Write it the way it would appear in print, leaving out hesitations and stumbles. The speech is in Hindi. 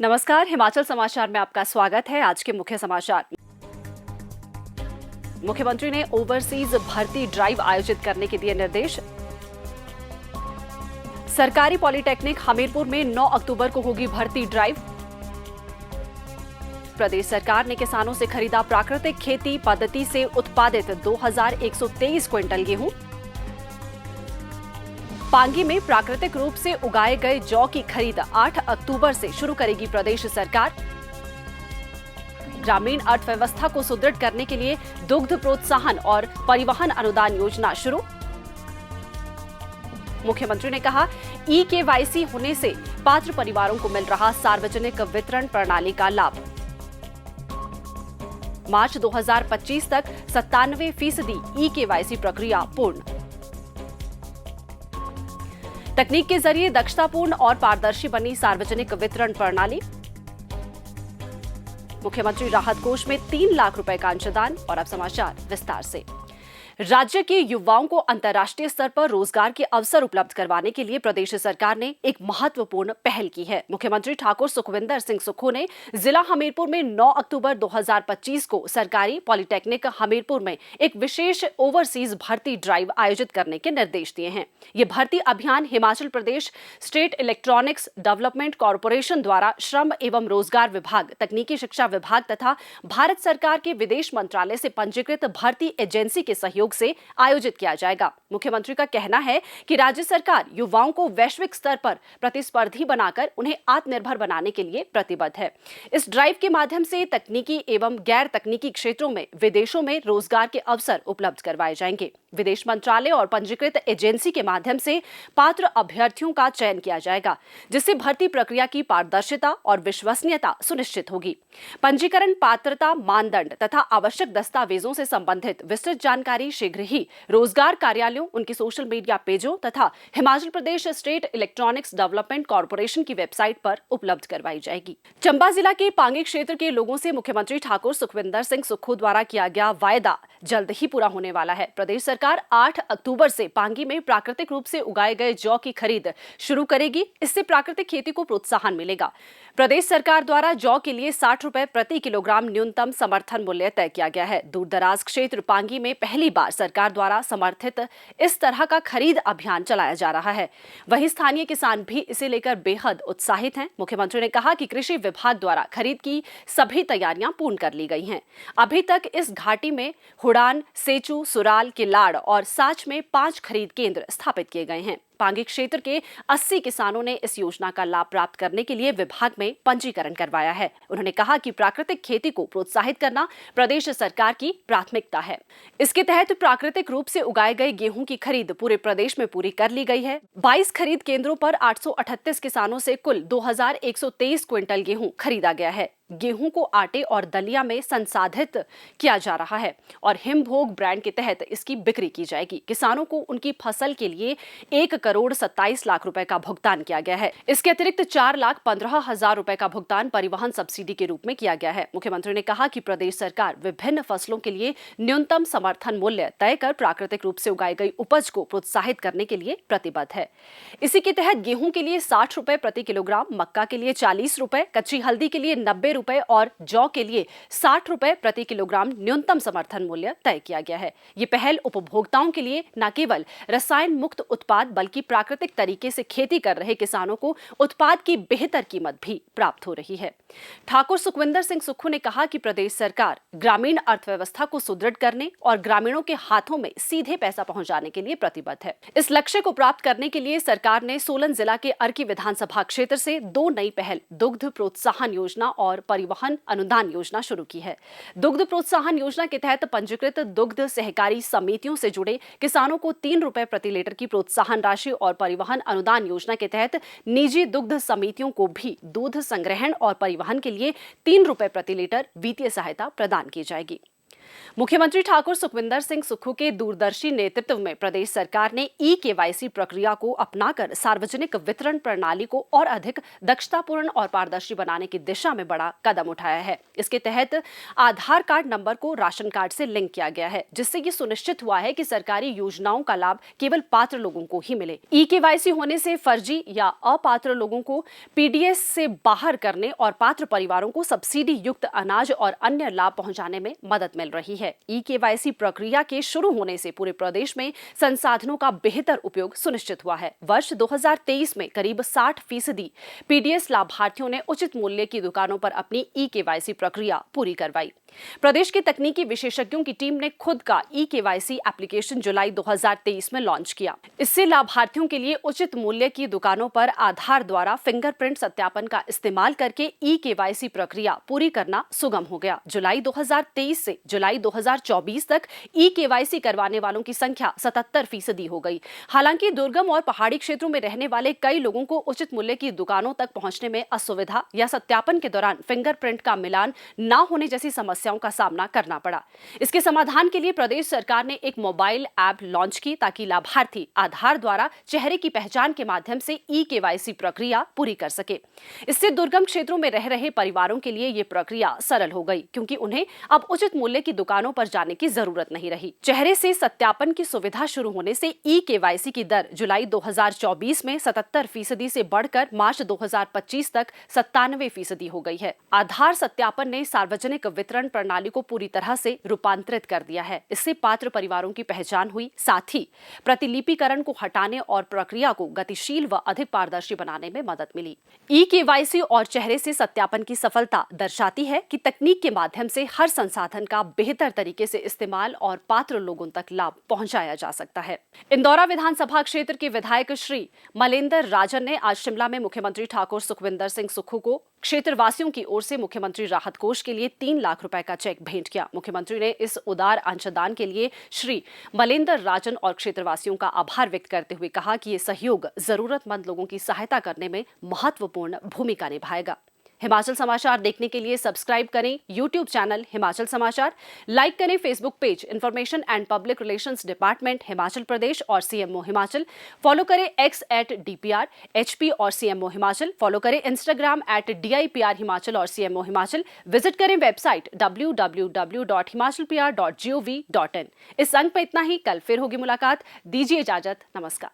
नमस्कार, हिमाचल समाचार में आपका स्वागत है। आज के मुख्य समाचार। मुख्यमंत्री ने ओवरसीज भर्ती ड्राइव आयोजित करने के दिए निर्देश। सरकारी पॉलिटेक्निक हमीरपुर में 9 अक्टूबर को होगी भर्ती ड्राइव। प्रदेश सरकार ने किसानों से खरीदा प्राकृतिक खेती पद्धति से उत्पादित 2123 क्विंटल गेहूं। पांगी में प्राकृतिक रूप से उगाए गए जौ की खरीद 8 अक्टूबर से शुरू करेगी प्रदेश सरकार। ग्रामीण अर्थव्यवस्था को सुदृढ़ करने के लिए दुग्ध प्रोत्साहन और परिवहन अनुदान योजना शुरू। मुख्यमंत्री ने कहा, ई-केवाईसी होने से पात्र परिवारों को मिल रहा सार्वजनिक वितरण प्रणाली का लाभ। मार्च 2025 तक 97% ई-केवाईसी प्रक्रिया पूर्ण। तकनीक के जरिए दक्षतापूर्ण और पारदर्शी बनी सार्वजनिक वितरण प्रणाली। मुख्यमंत्री राहत कोष में 3 लाख रुपए का अंशदान। और अब समाचार विस्तार से। राज्य के युवाओं को अंतर्राष्ट्रीय स्तर पर रोजगार के अवसर उपलब्ध करवाने के लिए प्रदेश सरकार ने एक महत्वपूर्ण पहल की है। मुख्यमंत्री ठाकुर सुखविंदर सिंह सुक्खू ने जिला हमीरपुर में 9 अक्टूबर 2025 को सरकारी पॉलिटेक्निक हमीरपुर में एक विशेष ओवरसीज भर्ती ड्राइव आयोजित करने के निर्देश दिए हैं। ये भर्ती अभियान Himachal Pradesh state electronics development corporation द्वारा श्रम एवं रोजगार विभाग, तकनीकी शिक्षा विभाग तथा भारत सरकार के विदेश मंत्रालय से पंजीकृत भर्ती एजेंसी के सहयोग से आयोजित किया जाएगा। मुख्यमंत्री का कहना है कि राज्य सरकार युवाओं को वैश्विक स्तर पर प्रतिस्पर्धी बनाकर उन्हें आत्मनिर्भर बनाने के लिए प्रतिबद्ध है। इस ड्राइव के माध्यम से तकनीकी एवं गैर तकनीकी क्षेत्रों में विदेशों में रोजगार के अवसर उपलब्ध करवाए जाएंगे। विदेश मंत्रालय और पंजीकृत एजेंसी के माध्यम से पात्र अभ्यर्थियों का चयन किया जाएगा, जिससे भर्ती प्रक्रिया की पारदर्शिता और विश्वसनीयता सुनिश्चित होगी। पंजीकरण, पात्रता मानदंड तथा आवश्यक दस्तावेजों से संबंधित विस्तृत जानकारी शीघ्र ही रोजगार कार्यालयों, उनकी सोशल मीडिया पेजों तथा Himachal Pradesh state electronics development corporation की वेबसाइट पर उपलब्ध करवाई जाएगी। चंबा जिला के पांगी क्षेत्र के लोगों से मुख्यमंत्री ठाकुर सुखविंदर सिंह सुक्खू द्वारा किया गया वायदा जल्द ही पूरा होने वाला है। प्रदेश सरकार 8 अक्टूबर से पांगी में प्राकृतिक रूप से उगाए गए जौ की खरीद शुरू करेगी। इससे प्राकृतिक खेती को प्रोत्साहन मिलेगा। प्रदेश सरकार द्वारा जौ के लिए 60 रुपए प्रति किलोग्राम न्यूनतम समर्थन मूल्य तय किया गया है। दूर दराज क्षेत्र पांगी में पहली बार सरकार द्वारा समर्थित इस तरह का खरीद अभियान चलाया जा रहा है। वहीं स्थानीय किसान भी इसे लेकर बेहद उत्साहित हैं। मुख्यमंत्री ने कहा कि कृषि विभाग द्वारा खरीद की सभी तैयारियां पूर्ण कर ली गई हैं। अभी तक इस घाटी में हुडान, सेचू, सुराल, किलाड़ और साच में 5 खरीद केंद्र स्थापित किए गए हैं। पांगी क्षेत्र के 80 किसानों ने इस योजना का लाभ प्राप्त करने के लिए विभाग में पंजीकरण करवाया है। उन्होंने कहा कि प्राकृतिक खेती को प्रोत्साहित करना प्रदेश सरकार की प्राथमिकता है। इसके तहत प्राकृतिक रूप से उगाए गए गेहूं की खरीद पूरे प्रदेश में पूरी कर ली गई है। 22 खरीद केंद्रों पर 838 किसानों से कुल 2123 क्विंटल गेहूं खरीदा गया है। गेहूं को आटे और दलिया में संसाधित किया जा रहा है और हिमभोग ब्रांड के तहत इसकी बिक्री की जाएगी। किसानों को उनकी फसल के लिए 1 करोड़ 27 लाख रुपए का भुगतान किया गया है। इसके अतिरिक्त 4,15,000 रुपए का भुगतान परिवहन सब्सिडी के रूप में किया गया है। मुख्यमंत्री ने कहा कि प्रदेश सरकार विभिन्न फसलों के लिए न्यूनतम समर्थन मूल्य तय कर प्राकृतिक रूप से उगाई गई उपज को प्रोत्साहित करने के लिए प्रतिबद्ध है। इसी के तहत गेहूं के लिए 60 रुपए प्रति किलोग्राम, मक्का के लिए 40 रुपए, कच्ची हल्दी के लिए 90 रुपए और जौ के लिए 60 रुपए प्रति किलोग्राम न्यूनतम समर्थन मूल्य तय किया गया है। ये पहल उपभोक्ताओं के लिए न केवल रसायन मुक्त उत्पाद बल्कि प्राकृतिक तरीके से खेती कर रहे किसानों को उत्पाद की बेहतर कीमत भी प्राप्त हो रही है। ठाकुर सुखविंदर सिंह सुक्खू ने कहा कि प्रदेश सरकार ग्रामीण अर्थव्यवस्था को सुदृढ़ करने और ग्रामीणों के हाथों में सीधे पैसा पहुंचाने के लिए प्रतिबद्ध है। इस लक्ष्य को प्राप्त करने के लिए सरकार ने सोलन जिला के अर्की विधानसभा क्षेत्र से 2 नई पहल दुग्ध प्रोत्साहन योजना और परिवहन अनुदान योजना शुरू की है। दुग्ध प्रोत्साहन योजना के तहत पंजीकृत दुग्ध सहकारी समितियों से जुड़े किसानों को 3 रुपए प्रति लीटर की प्रोत्साहन राशि और परिवहन अनुदान योजना के तहत निजी दुग्ध समितियों को भी दूध संग्रहण और परिवहन के लिए 3 रुपए प्रति लीटर वित्तीय सहायता प्रदान की जाएगी। मुख्यमंत्री ठाकुर सुखविंदर सिंह सुक्खू के दूरदर्शी नेतृत्व में प्रदेश सरकार ने ई-केवाईसी प्रक्रिया को अपनाकर सार्वजनिक वितरण प्रणाली को और अधिक दक्षतापूर्ण और पारदर्शी बनाने की दिशा में बड़ा कदम उठाया है। इसके तहत आधार कार्ड नंबर को राशन कार्ड से लिंक किया गया है, जिससे ये सुनिश्चित हुआ है कि सरकारी योजनाओं का लाभ केवल पात्र लोगों को ही मिले। ई-केवाईसी होने से फर्जी या अपात्र लोगों को पीडीएस से बाहर करने और पात्र परिवारों को सब्सिडी युक्त अनाज और अन्य लाभ पहुंचाने में मदद मिल रही है। ई-केवाईसी प्रक्रिया के शुरू होने से पूरे प्रदेश में संसाधनों का बेहतर उपयोग सुनिश्चित हुआ है। वर्ष 2023 में करीब 60% पीडीएस लाभार्थियों ने उचित मूल्य की दुकानों पर अपनी ई-केवाईसी प्रक्रिया पूरी करवाई। प्रदेश के तकनीकी विशेषज्ञों की टीम ने खुद का ई-केवाईसी एप्लीकेशन जुलाई 2023 में लॉन्च किया। इससे लाभार्थियों के लिए उचित मूल्य की दुकानों पर आधार द्वारा फिंगरप्रिंट सत्यापन का इस्तेमाल करके ई-केवाईसी प्रक्रिया पूरी करना सुगम हो गया। जुलाई 2023 से जुलाई 2024 तक ई-केवाईसी करवाने वालों की संख्या 77% हो गई। हालांकि दुर्गम और पहाड़ी क्षेत्रों में रहने वाले कई लोगों को उचित मूल्य की दुकानों तक पहुंचने में असुविधा या सत्यापन के दौरान फिंगरप्रिंट का मिलान न होने जैसी समस्याओं का सामना करना पड़ा। इसके समाधान के लिए प्रदेश सरकार ने एक मोबाइल ऐप लॉन्च की, ताकि लाभार्थी आधार द्वारा चेहरे की पहचान के माध्यम से ई-केवाईसी प्रक्रिया पूरी कर सके। इससे दुर्गम क्षेत्रों में रह रहे परिवारों के लिए ये प्रक्रिया सरल हो गई, क्योंकि उन्हें अब उचित मूल्य की दुकानों पर जाने की जरूरत नहीं रही। चेहरे से सत्यापन की सुविधा शुरू होने से ई-केवाईसी की दर जुलाई 2024 में 77% से बढ़कर मार्च 2025 तक 97% हो गई है। आधार सत्यापन ने सार्वजनिक वितरण प्रणाली को पूरी तरह से रूपांतरित कर दिया है। इससे पात्र परिवारों की पहचान हुई, साथ ही प्रतिलिपिकरण को हटाने और प्रक्रिया को गतिशील व अधिक पारदर्शी बनाने में मदद मिली। ई-केवाईसी और चेहरे से सत्यापन की सफलता दर्शाती है कि तकनीक के माध्यम से हर संसाधन का बेहतर तरीके से इस्तेमाल और पात्र लोगों तक लाभ पहुंचाया जा सकता है। इंदौरा विधानसभा क्षेत्र के विधायक श्री मलेंद्र राजन ने आज शिमला में मुख्यमंत्री ठाकुर सुखविंदर सिंह सुक्खू को क्षेत्रवासियों की ओर से मुख्यमंत्री राहत कोष के लिए 3 लाख रुपए का चेक भेंट किया। मुख्यमंत्री ने इस उदार अंशदान के लिए श्री मलेंद्र राजन और क्षेत्रवासियों का आभार व्यक्त करते हुए कहा कि ये सहयोग जरूरतमंद लोगों की सहायता करने में महत्वपूर्ण भूमिका निभाएगा। हिमाचल समाचार देखने के लिए सब्सक्राइब करें यूट्यूब चैनल हिमाचल समाचार, लाइक करें Facebook page information and public relations department Himachal Pradesh और सीएमओ हिमाचल, फॉलो करें x@DPR HP और सीएमओ हिमाचल, फॉलो करें इंस्टाग्राम @DIPR हिमाचल और सीएमओ हिमाचल, विजिट करें वेबसाइट www.himachalpr.gov.in। इस अंक पर इतना ही। कल फिर होगी मुलाकात। दीजिए इजाजत। नमस्कार।